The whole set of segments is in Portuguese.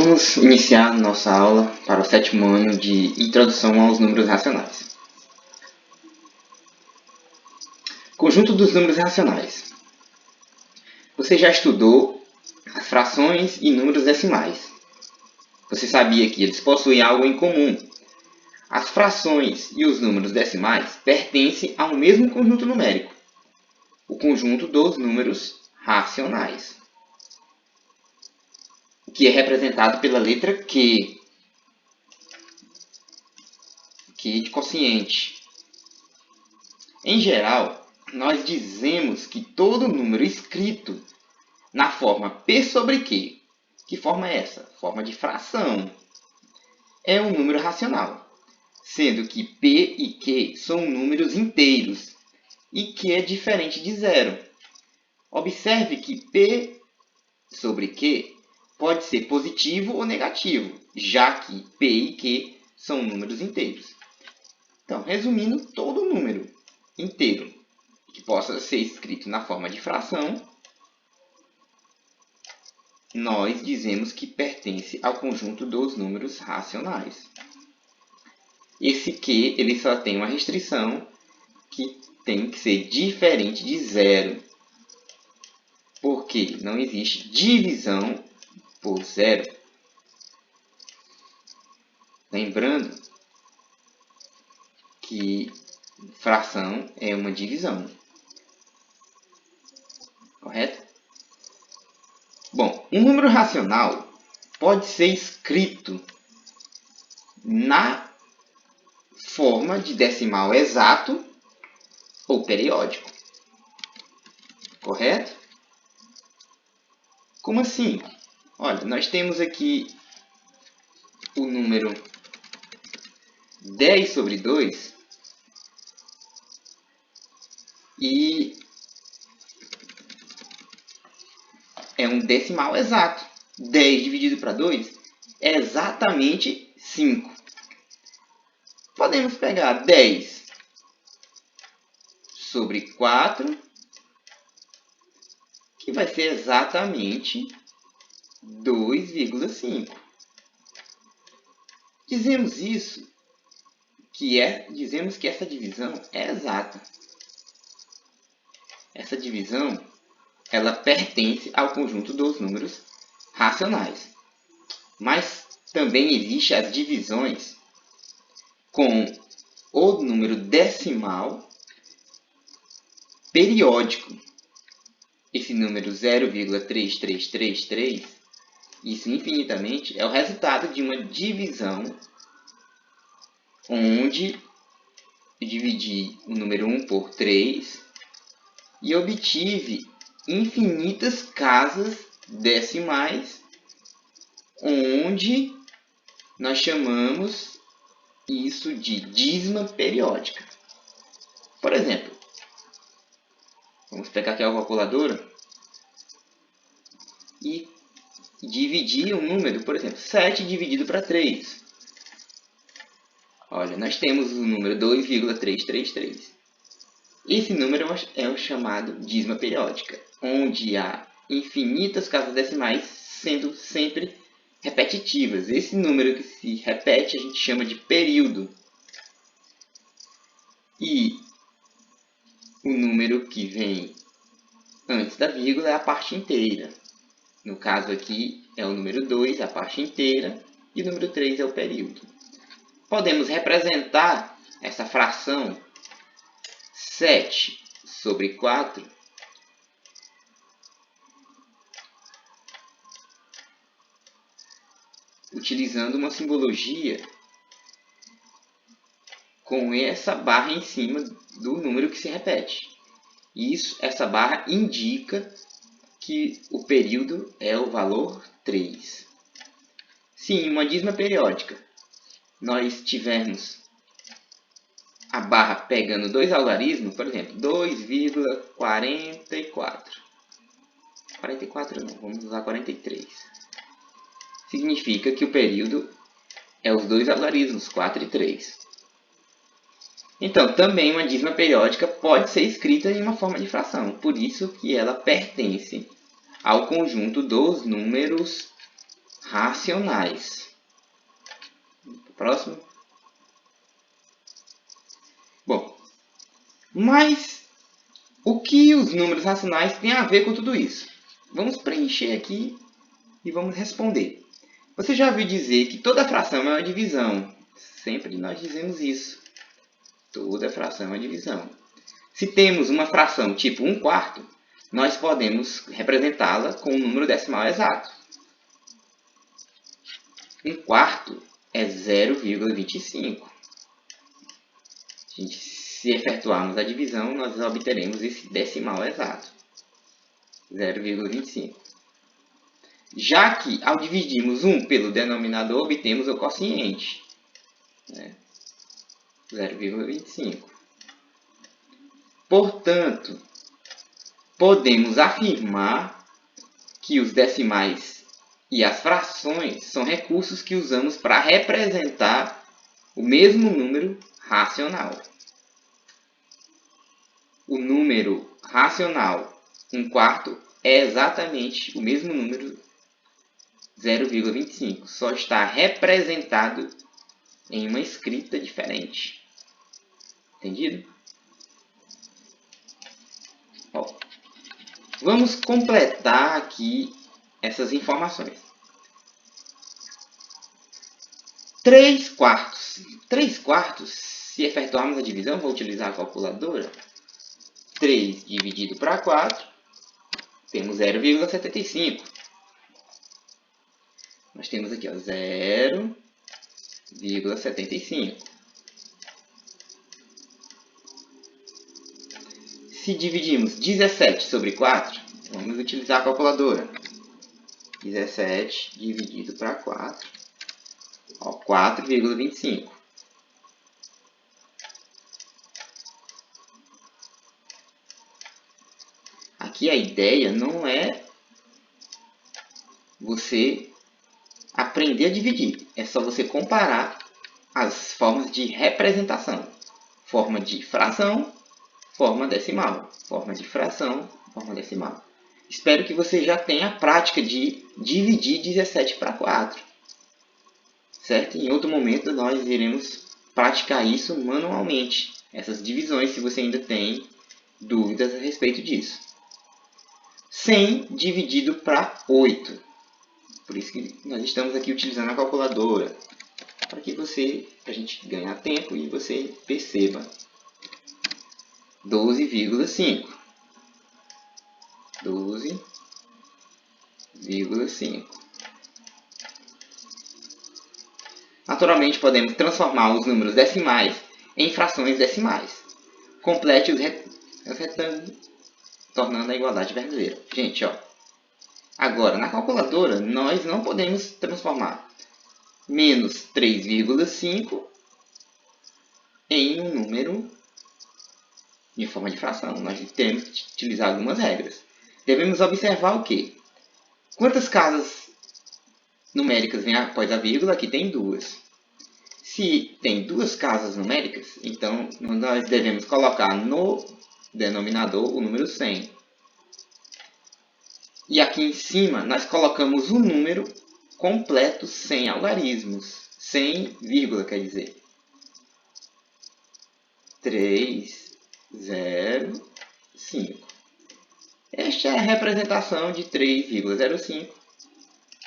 Vamos iniciar nossa aula para o 7º ano de Introdução aos Números Racionais. Conjunto dos números racionais. Você já estudou as frações e números decimais. Você sabia que eles possuem algo em comum. As frações e os números decimais pertencem ao mesmo conjunto numérico, o conjunto dos números racionais, que é representado pela letra Q. Q de quociente. Em geral, nós dizemos que todo número escrito na forma P sobre Q, que forma é essa? Forma de fração, é um número racional, sendo que P e Q são números inteiros e Q é diferente de zero. Observe que P sobre Q pode ser positivo ou negativo, já que P e Q são números inteiros. Então, resumindo, todo número inteiro que possa ser escrito na forma de fração, nós dizemos que pertence ao conjunto dos números racionais. Esse Q ele só tem uma restrição, que tem que ser diferente de zero, porque não existe divisão por zero. Lembrando que fração é uma divisão, correto? Bom, um número racional pode ser escrito na forma de decimal exato ou periódico, correto? Como assim? Olha, nós temos aqui o número 10 sobre 2 e é um decimal exato. 10 dividido para 2 é exatamente 5. Podemos pegar 10 sobre 4, que vai ser exatamente 2,5. Dizemos que essa divisão é exata. Essa divisão ela pertence ao conjunto dos números racionais. Mas também existem as divisões com o número decimal periódico. Esse número 0,3333, isso infinitamente, é o resultado de uma divisão onde eu dividi o número 1 por 3 e obtive infinitas casas decimais, onde nós chamamos isso de dízima periódica. Por exemplo, vamos pegar aqui a calculadora e dividir um número, por exemplo, 7 dividido para 3. Olha, nós temos o número 2,333. Esse número é o chamado dízima periódica, onde há infinitas casas decimais sendo sempre repetitivas. Esse número que se repete a gente chama de período. E o número que vem antes da vírgula é a parte inteira. No caso aqui é o número 2, a parte inteira, e o número 3 é o período. Podemos representar essa fração 7 sobre 4 utilizando uma simbologia com essa barra em cima do número que se repete. Essa barra indica que o período é o valor 3. Se em uma dízima periódica nós tivermos a barra pegando dois algarismos, por exemplo, 2,44. 44 não, vamos usar 43. Significa que o período é os dois algarismos, 4 e 3. Então, também uma dízima periódica pode ser escrita em uma forma de fração, por isso que ela pertence ao conjunto dos números racionais. Próximo. Bom, mas o que os números racionais têm a ver com tudo isso? Vamos preencher aqui e vamos responder. Você já ouviu dizer que toda fração é uma divisão? Sempre nós dizemos isso. Toda fração é uma divisão. Se temos uma fração tipo 1/4, nós podemos representá-la com um número decimal exato. 1/4 é 0,25. Se efetuarmos a divisão, nós obteremos esse decimal exato. 0,25. Já que, ao dividirmos 1 pelo denominador, obtemos o quociente. 0,25. Portanto, podemos afirmar que os decimais e as frações são recursos que usamos para representar o mesmo número racional. O número racional 1/4 é exatamente o mesmo número 0,25, só está representado em uma escrita diferente. Entendido? Ó, vamos completar aqui essas informações. 3/4. 3/4, se efetuarmos a divisão, vou utilizar a calculadora. 3 dividido para 4, temos 0,75. Nós temos aqui 0,75. Se dividirmos 17 sobre 4, vamos utilizar a calculadora. 17 dividido para 4, 4,25. Aqui a ideia não é você aprender a dividir, é só você comparar as formas de representação. Forma de fração, forma decimal. Forma de fração, forma decimal. Espero que você já tenha a prática de dividir 17 para 4. Certo? Em outro momento nós iremos praticar isso manualmente. Essas divisões, se você ainda tem dúvidas a respeito disso. 100 dividido para 8. Por isso que nós estamos aqui utilizando a calculadora. Para que a gente ganhe tempo e você perceba. 12,5. 12,5. Naturalmente, podemos transformar os números decimais em frações decimais. Complete os retângulos, tornando a igualdade verdadeira. Gente, ó. Agora, na calculadora, nós não podemos transformar menos 3,5 em um número de forma de fração. Nós temos que utilizar algumas regras. Devemos observar o quê? Quantas casas numéricas vêm após a vírgula? Aqui tem 2. Se tem 2 casas numéricas, então nós devemos colocar no denominador o número 100. E aqui em cima nós colocamos o número completo sem algarismos. Sem vírgula, quer dizer. 3,05. Esta é a representação de 3,05.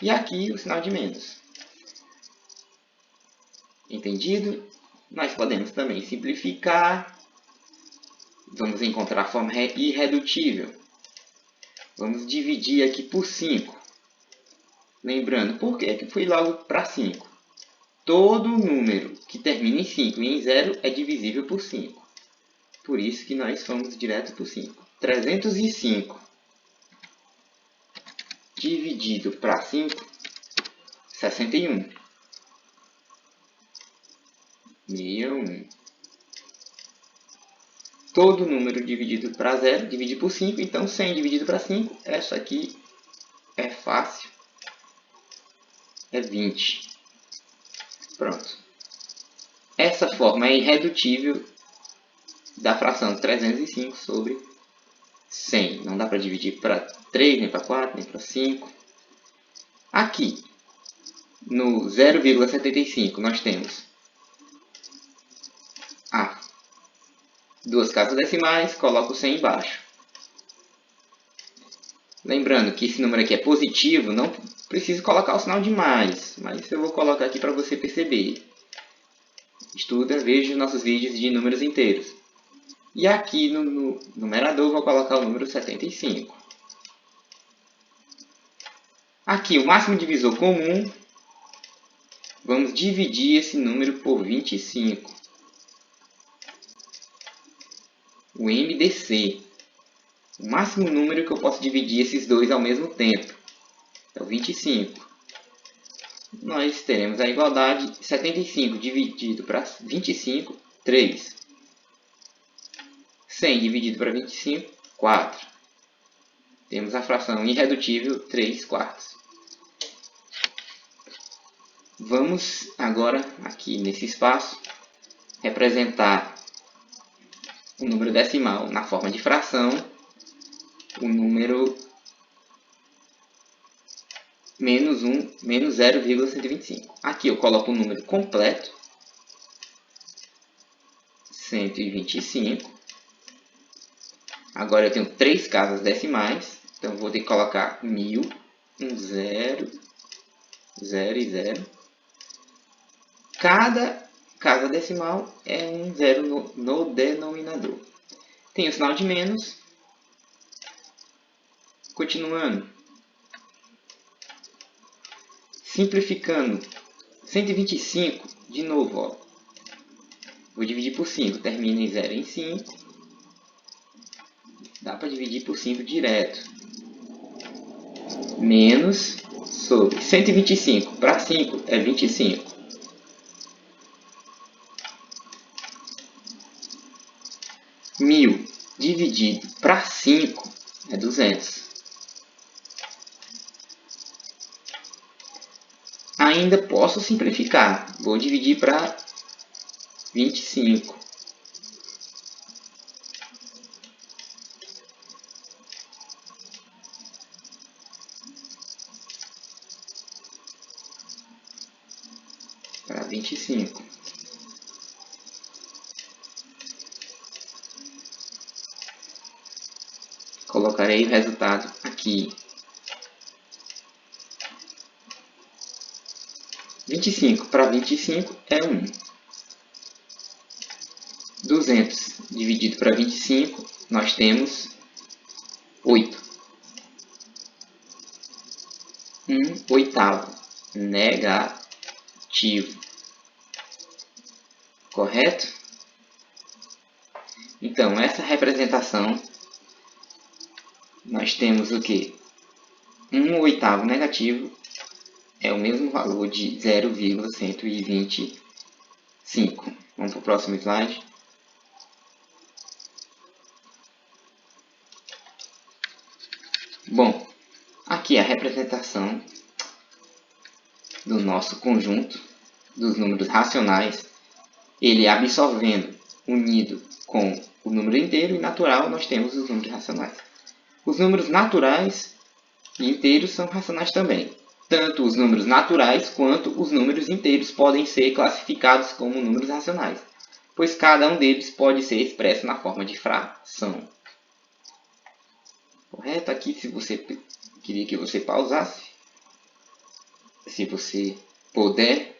E aqui o sinal de menos. Entendido? Nós podemos também simplificar. Vamos encontrar a forma irredutível. Vamos dividir aqui por 5. Lembrando, por que fui logo para 5? Todo número que termina em 5 e em 0 é divisível por 5. Por isso que nós fomos direto por 5. 305 dividido para 5, 61. 61. Todo número dividido para 0 divide por 5, então 100 dividido para 5, essa aqui é fácil, é 20. Pronto. Essa forma é irredutível da fração 305 sobre 100. Não dá para dividir para 3, nem para 4, nem para 5. Aqui, no 0,75 nós temos duas casas decimais, coloco o 100 embaixo. Lembrando que esse número aqui é positivo, não preciso colocar o sinal de mais, mas eu vou colocar aqui para você perceber. Estuda, veja nossos vídeos de números inteiros. E aqui no numerador vou colocar o número 75. Aqui o máximo divisor comum, vamos dividir esse número por 25. O MDC. O máximo número que eu posso dividir esses dois ao mesmo tempo é o 25. Nós teremos a igualdade 75 dividido para 25, 3. 100 dividido para 25, 4. Temos a fração irredutível 3 quartos. Vamos agora, aqui nesse espaço, representar o número decimal na forma de fração, o número menos 0,125. Aqui eu coloco o número completo, 125. Agora eu tenho 3 casas decimais, então vou ter que colocar 1000, 0, 0 e 0. Cada casa decimal é um zero no denominador. Tem o sinal de menos. Continuando. Simplificando. 125, de novo, ó. Vou dividir por 5. Termina em 0 em 5. Dá para dividir por 5 direto. Menos sobre 125 para 5 é 25. 1000 dividido para 5 é 200. Ainda posso simplificar. Vou dividir para 25. Para 25. Colocarei o resultado aqui. 25 para 25 é 1. 200 dividido para 25, nós temos 8. 1 oitavo negativo. Correto? Então, essa representação, nós temos o quê? 1 oitavo negativo é o mesmo valor de 0,125. Vamos para o próximo slide. Bom, aqui é a representação do nosso conjunto dos números racionais. Ele absorvendo, unido com o número inteiro e natural, nós temos os números racionais. Os números naturais e inteiros são racionais também. Tanto os números naturais quanto os números inteiros podem ser classificados como números racionais, pois cada um deles pode ser expresso na forma de fração. Correto? Aqui, se você queria que você pausasse, se você puder,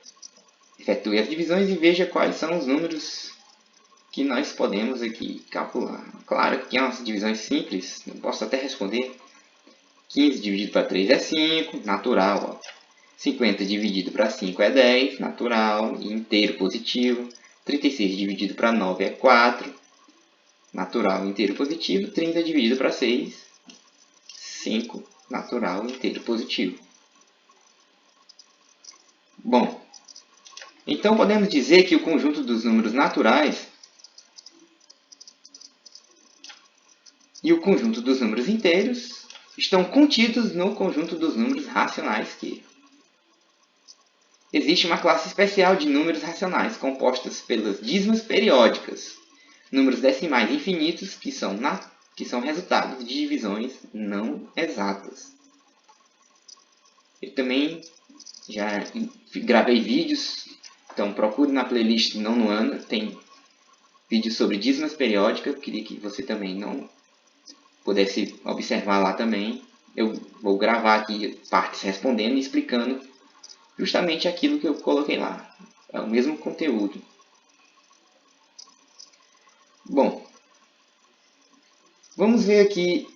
efetue as divisões e veja quais são os números que nós podemos aqui calcular. Claro que é umas divisões simples, eu posso até responder. 15 dividido para 3 é 5, natural. Ó. 50 dividido para 5 é 10, natural e inteiro positivo. 36 dividido para 9 é 4, natural e inteiro positivo. 30 dividido para 6, 5, natural e inteiro positivo. Bom, então podemos dizer que o conjunto dos números naturais e o conjunto dos números inteiros estão contidos no conjunto dos números racionais que existe uma classe especial de números racionais compostas pelas dízimas periódicas, números decimais infinitos que são resultados de divisões não exatas. Eu também Já gravei vídeos, então procure na playlist Nono Ano, tem vídeos sobre dízimas periódicas, queria que você também não pudesse observar lá também. Eu vou gravar aqui partes respondendo e explicando justamente aquilo que eu coloquei lá. É o mesmo conteúdo. Bom, vamos ver aqui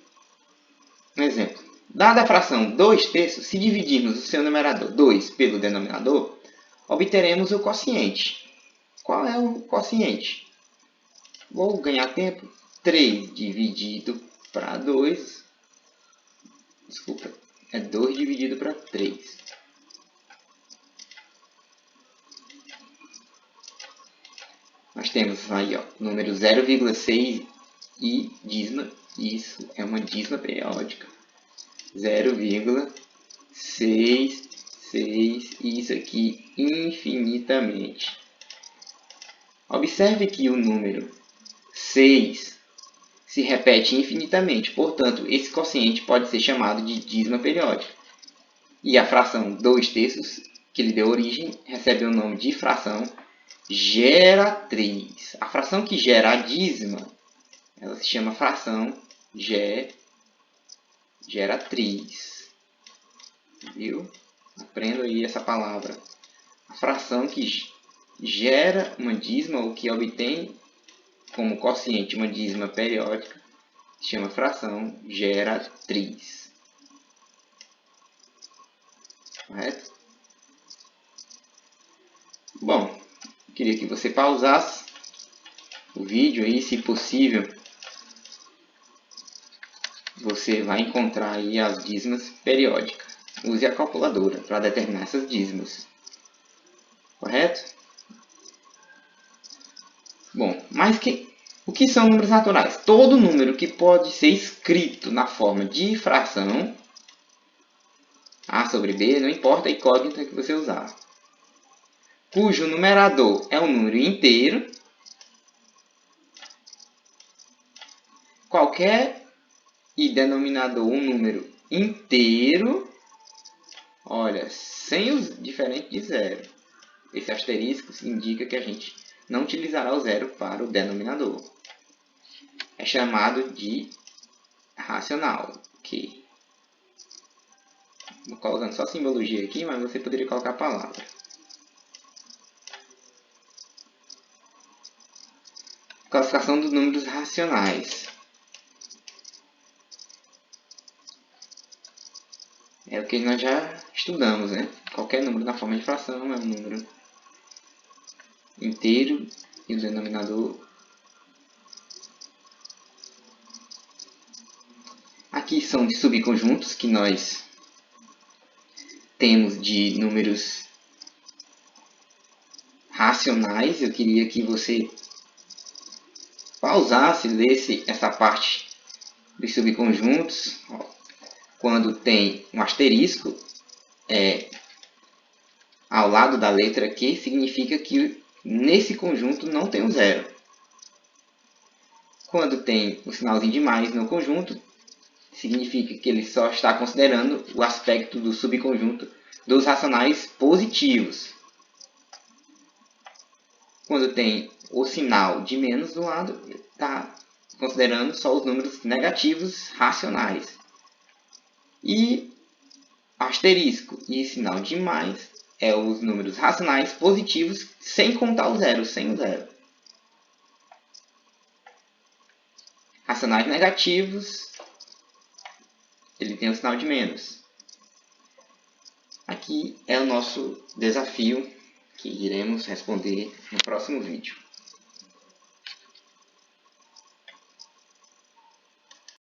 um exemplo. Dada a fração 2/3, se dividirmos o seu numerador 2 pelo denominador, obteremos o quociente. Qual é o quociente? Vou ganhar tempo. 3 dividido para 2. Desculpa, é 2 dividido para 3. Nós temos aí o número 0,6 e dízima. Isso é uma dízima periódica. 0,66 e isso aqui infinitamente. Observe que o número 6 se repete infinitamente, portanto, esse quociente pode ser chamado de dízima periódica. E a fração 2/3, que lhe deu origem, recebe o nome de fração geratriz. A fração que gera a dízima, ela se chama fração geratriz. Viu? Aprenda aí essa palavra. A fração que gera uma dízima, ou que obtém como quociente uma dízima periódica, se chama fração geratriz. Correto? Bom, queria que você pausasse o vídeo aí, se possível. Você vai encontrar aí as dízimas periódicas. Use a calculadora para determinar essas dízimas. Correto? Bom, mas o que são números naturais? Todo número que pode ser escrito na forma de fração, A sobre B, não importa a incógnita que você usar, cujo numerador é um número inteiro, qualquer e denominador um número inteiro, olha, sem os diferente de zero. Esse asterisco indica que a gente não utilizará o zero para o denominador. É chamado de racional. Ok. Vou colocando só simbologia aqui, mas você poderia colocar a palavra. Classificação dos números racionais. É o que nós já estudamos, né? Qualquer número na forma de fração é um número inteiro e o denominador. Aqui são os subconjuntos que nós temos de números racionais. Eu queria que você pausasse, lesse essa parte dos subconjuntos. Quando tem um asterisco ao lado da letra Q, significa que nesse conjunto não tem um zero. Quando tem o sinalzinho de mais no conjunto, significa que ele só está considerando o aspecto do subconjunto dos racionais positivos. Quando tem o sinal de menos do lado, está considerando só os números negativos racionais. E asterisco e sinal de mais é os números racionais positivos sem contar o zero, sem o zero. Racionais negativos, ele tem o sinal de menos. Aqui é o nosso desafio que iremos responder no próximo vídeo.